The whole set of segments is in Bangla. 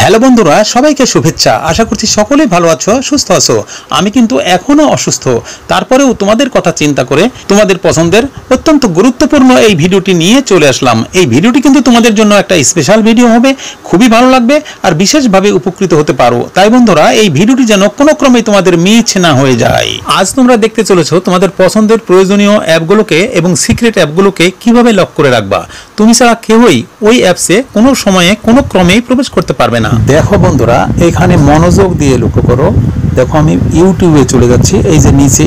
হ্যালো বন্ধুরা, সবাইকে শুভেচ্ছা। আশা করছি সকলেই ভালো আছো, সুস্থ আছো। আমি কিন্তু এখনো অসুস্থ, তারপরেও তোমাদের কথা চিন্তা করে তোমাদের পছন্দের অত্যন্ত গুরুত্বপূর্ণ এই ভিডিওটি নিয়ে চলে আসলাম। এই ভিডিওটি কিন্তু তোমাদের জন্য একটা স্পেশাল ভিডিও হবে, খুবই ভালো লাগবে আর বিশেষভাবে উপকৃত হতে পারো। তাই বন্ধুরা, এই ভিডিওটি যেন কোনো ক্রমে তোমাদের মিস না হয়ে যায়। আজ তোমরা দেখতে চলেছো তোমাদের পছন্দের প্রয়োজনীয় অ্যাপগুলোকে এবং সিক্রেট অ্যাপগুলোকে কিভাবে লক করে রাখবা। তুমি ছাড়া কেউই ওই অ্যাপসে কোনো সময়ে কোনো ক্রমেই প্রবেশ করতে পারবে না। দেখো বন্ধুরা, এখানে মনোযোগ দিয়ে লক্ষ্য করো। দেখো আমি ইউটিউবে চলে যাচ্ছি। এই যে নিচে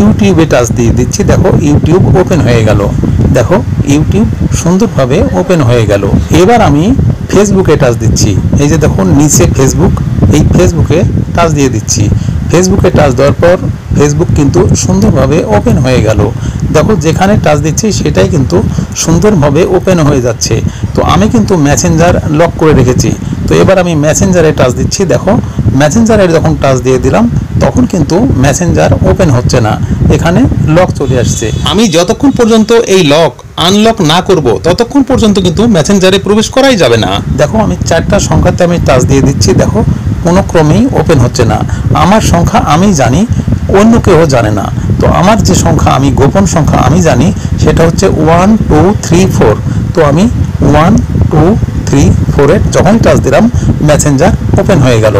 ইউটিউবে টাচ দিয়ে দিচ্ছি। দেখো ইউটিউব ওপেন হয়ে গেল। দেখো ইউটিউব সুন্দরভাবে ওপেন হয়ে গেল। এবার আমি ফেসবুকে টাচ দিচ্ছি। এই যে দেখো নিচে ফেসবুক, এই ফেসবুকে টাচ দিয়ে দিচ্ছি। ফেসবুকে টাচ দেওয়ার পর ফেসবুক কিন্তু সুন্দরভাবে ওপেন হয়ে গেল। দেখো যেখানে টাচ দিচ্ছি সেটাই কিন্তু সুন্দরভাবে ওপেন হয়ে যাচ্ছে। তো আমি কিন্তু মেসেঞ্জার লক করে রেখেছি। তো এবার আমি মেসেঞ্জারে টাচ দিচ্ছি। দেখো মেসেঞ্জারে যখন টাচ দিয়ে দিলাম তখন কিন্তু মেসেঞ্জার ওপেন হচ্ছে না, এখানে লক চলে আসছে। আমি যতক্ষণ পর্যন্ত এই লক আনলক না করব ততক্ষণ পর্যন্ত কিন্তু মেসেঞ্জারে প্রবেশ করাই যাবে না। দেখো আমি 4টা সংখ্যাতে আমি টাচ দিয়ে দিচ্ছি। দেখো কোনো ক্রমেই ওপেন হচ্ছে না। আমার সংখ্যা আমি জানি, অন্য কেউ জানে না। তো আমার যে সংখ্যা, আমি গোপন সংখ্যা আমি জানি, সেটা হচ্ছে 1 2 3 4। তো আমি 1 2 3 4 এর যখন টাচ দিলাম মেসেঞ্জার ওপেন হয়ে গেল।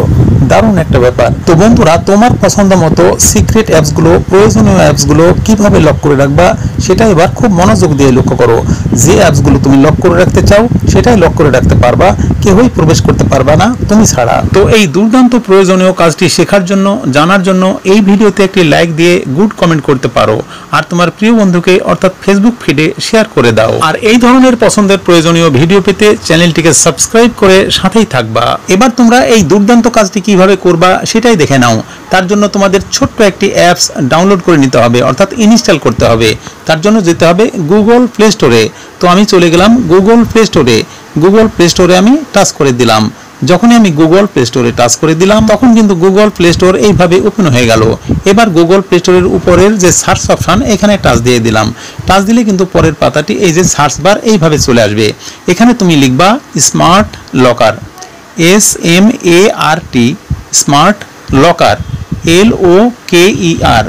দারুণ একটা ব্যাপার। তো বন্ধুরা, তোমার পছন্দ মতো সিক্রেট অ্যাপসগুলো, প্রয়োজনীয় অ্যাপসগুলো কিভাবে লক করে রাখবা সেটা এবার খুব মনোযোগ দিয়ে লক্ষ্য করো। যে অ্যাপসগুলো তুমি লক করে রাখতে চাও সেটাই লক করে রাখতে পারবা, কেউই প্রবেশ করতে পারবা না তুমি ছাড়া। তো এই দুর্দান্ত প্রয়োজনীয় কাজটি শেখার জন্য, জানার জন্য এই ভিডিওতে একটি লাইক দিয়ে গুড কমেন্ট করতে পারো আর তোমার প্রিয় বন্ধুকে অর্থাৎ ফেসবুক ফিডে শেয়ার করে দাও। আর এই ধরনের পছন্দের প্রয়োজনীয় ভিডিও পেতে চ্যানেলটিকে সাবস্ক্রাইব করে সাথেই থাকবা। এবার তোমরা এই দুর্দান্ত কাজটি কিভাবে করবা সেটাই দেখে নাও। তার জন্য তোমাদের ছোট্ট একটি অ্যাপস ডাউনলোড করে নিতে হবে, অর্থাৎ ইনস্টল করতে হবে। তার জন্য যেতে হবে গুগল প্লে স্টোরে। তো আমি চলে গেলাম গুগল প্লে স্টোরে। গুগল প্লে স্টোরে আমি টাচ করে দিলাম। যখনই আমি গুগল প্লে স্টোরে টাচ করে দিলাম তখন কিন্তু গুগল প্লে স্টোর এইভাবে ওপেন হয়ে গেল। এবার গুগল প্লে স্টোরের উপরের যে সার্চ অপশন, এখানে টাচ দিয়ে দিলাম। টাচ দিলে কিন্তু পরের পাতাটি এই যে সার্চ বার এইভাবে চলে আসবে। এখানে তুমি লিখবা smart locker, SMART, smart locker, LOKER,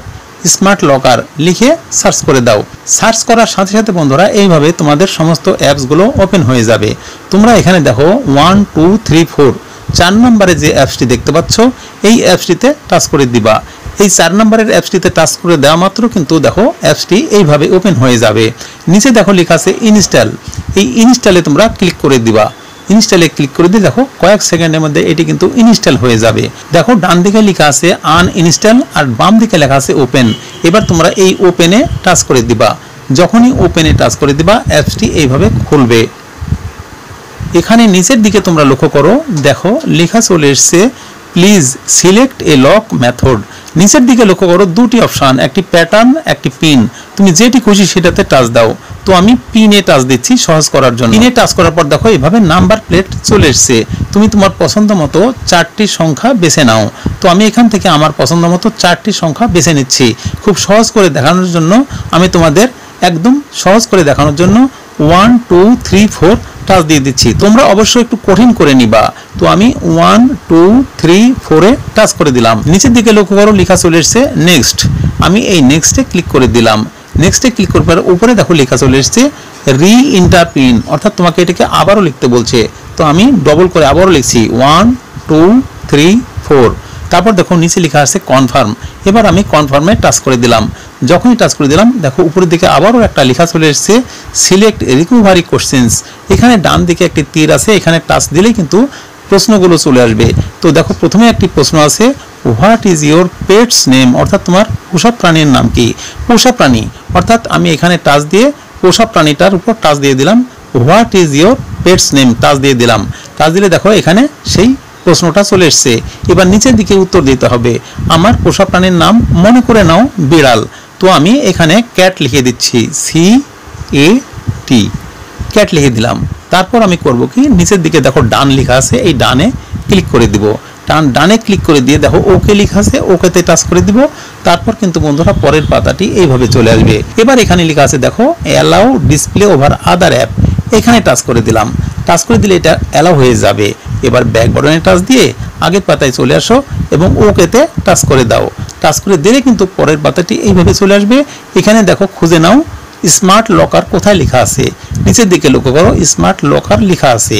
smart locker লিখে সার্চ করে দাও। সার্চ করার সাথে সাথে বন্ধুরা এইভাবে তোমাদের সমস্ত অ্যাপসগুলো ওপেন হয়ে যাবে। তোমরা এখানে দেখো 1 2 3 4 4 নম্বরে যে অ্যাপসটি দেখতে পাচ্ছ এই অ্যাপসটিতে টাচ করে দিবা। এই 4 নম্বরের অ্যাপসটিতে টাচ করে দেওয়া মাত্র কিন্তু দেখো অ্যাপসটি এইভাবে ওপেন হয়ে যাবে। নিচে দেখো লেখা আছে ইনস্টল। এই ইনস্টলে তোমরা ক্লিক করে দিবা। ইনস্টলে ক্লিক করে দিয়ে দেখো কয়েক সেকেন্ডের মধ্যে এটি কিন্তু ইনস্টল হয়ে যাবে। দেখো ডান দিকে লেখা আছে আনইনস্টল আর বাম দিকে লেখা আছে ওপেন। এবার তোমরা এই ওপেনে টাচ করে দিবা। যখনই ওপেনে টাচ করে দিবা অ্যাপসটি এইভাবে খুলবে। এখানে নিচের দিকে তোমরা লক্ষ্য করো, দেখো লেখা চলে এসছে please select A lock method. নিচের দিকে লক্ষ্য করো দুটি অপশন, একটি প্যাটার্ন, একটি পিন। তুমি যেটি খুশি সেটাতে টাচ দাও। তো আমি পিনে টাচ দিচ্ছি সহজ করার জন্য। পিনে টাচ করার পর দেখো এভাবে নাম্বার প্লেট চলে এসছে। তুমি তোমার পছন্দ মতো 4টি সংখ্যা বেছে নাও। তো আমি এখান থেকে আমার পছন্দ মতো 4টি সংখ্যা বেছে নিচ্ছি। খুব সহজ করে দেখানোর জন্য আমি তোমাদের একদম সহজ করে দেখানোর জন্য 1 2 3 4 টাচ দিয়ে দিচ্ছি। তোমরা অবশ্যই একটু কঠিন করে নিবা। তো আমি 1 2 3 4 এ টাচ করে দিলাম। নিচের দিকে লক্ষ্য করো লেখা চলে এসছে নেক্সট। আমি এই নেক্সটে ক্লিক করে দিলাম। নেক্সটে ক্লিক করার পর উপরে দেখো লেখা চলে এসছে রি ইন্টার পিন, অর্থাৎ তোমাকে এটাকে আবারও লিখতে বলছে। তো আমি ডবল করে আবারও লিখছি 1 2 3 4। তারপর দেখো নিচে লেখা আছে কনফার্ম। এবার আমি কনফার্মে টাচ করে দিলাম। যখনই টাচ করে দিলাম দেখো উপরের দিকে আবারও একটা লেখা চলে এসছে সিলেক্ট রিকভারি কোশ্চেন্স। এখানে ডান দিকে একটি তীর আছে, এখানে টাচ দিলেই কিন্তু প্রশ্নগুলো চলে আসবে। তো দেখো প্রথমে একটি প্রশ্ন আছে what is your pets name, অর্থাৎ তোমার পোষা প্রাণীর নাম কি। পোষা প্রাণী অর্থাৎ আমি এখানে টাচ দিয়ে পোষা প্রাণীটার উপর টাচ দিয়ে দিলাম। What is your pets name touch দিয়ে দিলাম। টাচ দিলে দেখো এখানে সেই প্রশ্নটা চলে এসছে। এবার নিচের দিকে উত্তর দিতে হবে। আমার পোষা প্রাণীর নাম মনে করে নাও বিড়াল। তো আমি এখানে ক্যাট লিখে দিচ্ছি, CAT, ক্যাট লিখে দিলাম। তারপর আমি করব কি, নিচের দিকে দেখো ডান লেখা আছে, এই ডানে ক্লিক করে দিব। ডানে ক্লিক করে দিয়ে দেখো ওকে লেখা আছে, ওকেতে টাচ করে দিব। তারপর কিন্তু বন্ধুরা পরের পাতাটি এইভাবে চলে আসবে। এবার এখানে লেখা আছে দেখো অ্যালাউ ডিসপ্লে ওভার আদার অ্যাপ, এখানে টাচ করে দিলাম। টাচ করে দিলে এটা অ্যালাউ হয়ে যাবে। এবার ব্যাক বাটনে টাচ দিয়ে আগের পাতায় চলে আসো এবং ওকেতে টাচ করে দাও। টাচ করে দিলে কিন্তু পরের পাতাটি এইভাবে চলে আসবে। এখানে দেখো খুঁজে নাও স্মার্ট লকার কোথায় লেখা আছে, নিচের দিকে লক্ষ্য করো স্মার্ট লকার লেখা আছে।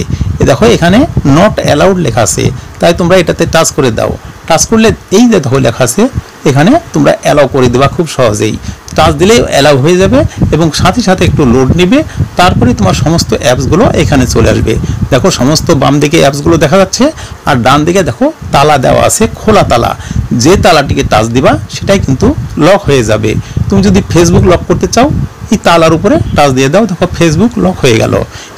দেখো এখানে নট অ্যালাউড লেখা আছে, তাই তোমরা এটাতে টাচ করে দাও। টাচ করলে এই যে দেখো লেখা আছে এখানে তোমরা অ্যালাউ করে দেবা খুব সহজেই। টাচ দিলে অ্যালাউ হয়ে যাবে এবং সাথে সাথে একটু লোড নেবে, তারপরে তোমার সমস্ত অ্যাপসগুলো এখানে চলে আসবে। দেখো সমস্ত বাম দিকে অ্যাপসগুলো দেখা যাচ্ছে আর ডান দিকে দেখো তালা দেওয়া আছে, খোলা তালা। যে তালাটিকে টাচ দিবা সেটাই কিন্তু লক হয়ে যাবে। তুমি যদি ফেসবুক লক করতে চাও এই তালার উপরে টাচ দিয়ে দাও, দেখো ফেসবুক লক হয়ে গেল।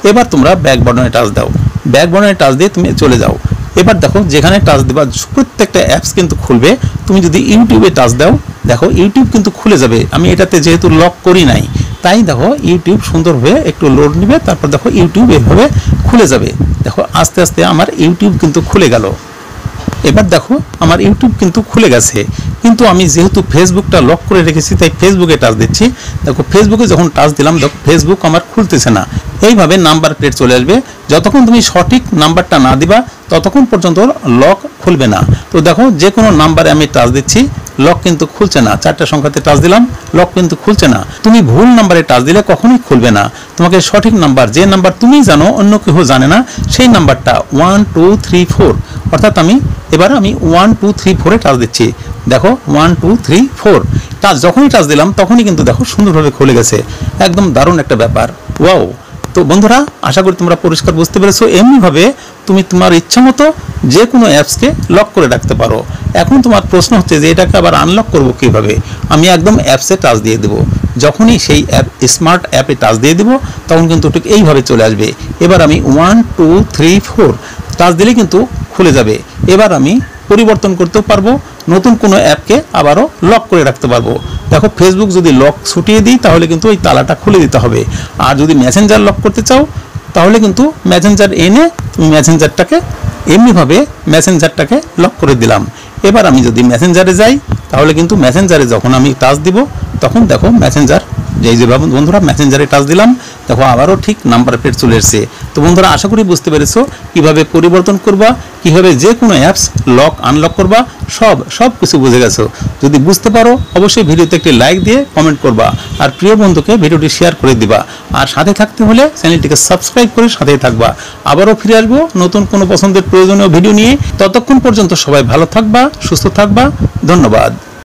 এবার তোমরা ব্যাক বাটনে টাচ দাও, ব্যাক বাটনে টাচ দিয়ে তুমি চলে যাও। এবার দেখো যেখানে টাচ দেবা প্রত্যেকটা অ্যাপস কিন্তু খুলবে। তুমি যদি ইউটিউবে টাচ দাও দেখো ইউটিউব কিন্তু খুলে যাবে। আমি এটাতে যেহেতু লক করি নাই তাই দেখো ইউটিউব সুন্দরভাবে একটু লোড নেবে, তারপর দেখো ইউটিউব এভাবে খুলে যাবে। দেখো আস্তে আস্তে আমার ইউটিউব কিন্তু খুলে গেল। এবার দেখো আমার ইউটিউব কিন্তু খুলে গেছে, কিন্তু আমি যেহেতু ফেসবুকটা লক করে রেখেছি তাই ফেসবুকে টাচ দিচ্ছি। দেখো ফেসবুকে যখন টাচ দিলাম দেখো ফেসবুক আমার খুলতেছে না। এইভাবে নাম্বার প্লেট চলে আসবে। যতক্ষণ তুমি সঠিক নাম্বারটা না দিবা ততক্ষণ পর্যন্ত লক খুলবে না। তো দেখো যে কোনো নাম্বারে আমি টাচ দিচ্ছি, লক কিন্তু খুলছে না। 4টা সংখ্যাতে টাচ দিলাম, লক কিন্তু খুলছে না। তুমি ভুল নাম্বারে টাচ দিলে কখনোই খুলবে না। তোমাকে সঠিক নাম্বার, যে নাম্বার তুমি জানো অন্য কেউ জানে না, সেই নাম্বারটা 1 2 3 4, অর্থাৎ আমি 1 2 3 4 এ টাচ দিচ্ছি। দেখো 1 2 3 4 টাচ যখনই টাচ দিলাম তখনই কিন্তু দেখো সুন্দরভাবে খুলে গেছে। একদম দারুণ একটা ব্যাপার, ওয়াও। তো বন্ধুরা আশা করি তোমরা পরিষ্কার বুঝতে পেরেছো। এমনিভাবে তুমি তোমার ইচ্ছা মতো যে কোনো অ্যাপসকে লক করে রাখতে পারো। এখন তোমার প্রশ্ন হচ্ছে যে এটাকে আবার আনলক করব কিভাবে। আমি একদম অ্যাপসে টাচ দিয়ে দেবো। যখনই সেই অ্যাপ স্মার্ট অ্যাপে টাচ দিয়ে দেবো তখন কিন্তু ঠিক এইভাবে চলে আসবে। এবার আমি 1 2 3 4 টাচ দিলে কিন্তু খুলে যাবে। এবার আমি পরিবর্তন করতেও পারবো, নতুন কোনো অ্যাপকে আবারও লক করে রাখতে পারবো। দেখো ফেসবুক যদি লক ছুটিয়ে দিই তাহলে কিন্তু ওই তালাটা খুলে দিতে হবে। আর যদি মেসেঞ্জার লক করতে চাও তাহলে কিন্তু মেসেঞ্জার এনে তুমি মেসেঞ্জারটাকে এমনিভাবে মেসেঞ্জারটাকে লক করে দিলাম। এবার আমি যদি মেসেঞ্জারে যাই তাহলে কিন্তু মেসেঞ্জারে যখন আমি টাচ দিব তখন দেখো মেসেঞ্জার যে বন্ধুরা মেসেঞ্জারে টাচ দিলাম দেখো আবারও ঠিক নাম্বার প্লেট চলে এসেছে। তো বন্ধুরা আশা করি বুঝতে পেরেছো কিভাবে পরিবর্তন করবা, কিভাবে যে কোনো অ্যাপস লক আনলক করবা, সব কিছু বুঝে গেছো। যদি বুঝতে পারো অবশ্যই ভিডিওতে একটি লাইক দিয়ে কমেন্ট করবা আর প্রিয় বন্ধুকে ভিডিওটি শেয়ার করে দিবা। আর সাথে থাকতে হলে চ্যানেলটিকে সাবস্ক্রাইব করে সাথেই থাকবা। আবারও ফিরে আসবো নতুন কোনো পছন্দের প্রয়োজনীয় ভিডিও নিয়ে। ততক্ষণ পর্যন্ত সবাই ভালো থাকবা, সুস্থ থাকবা। ধন্যবাদ।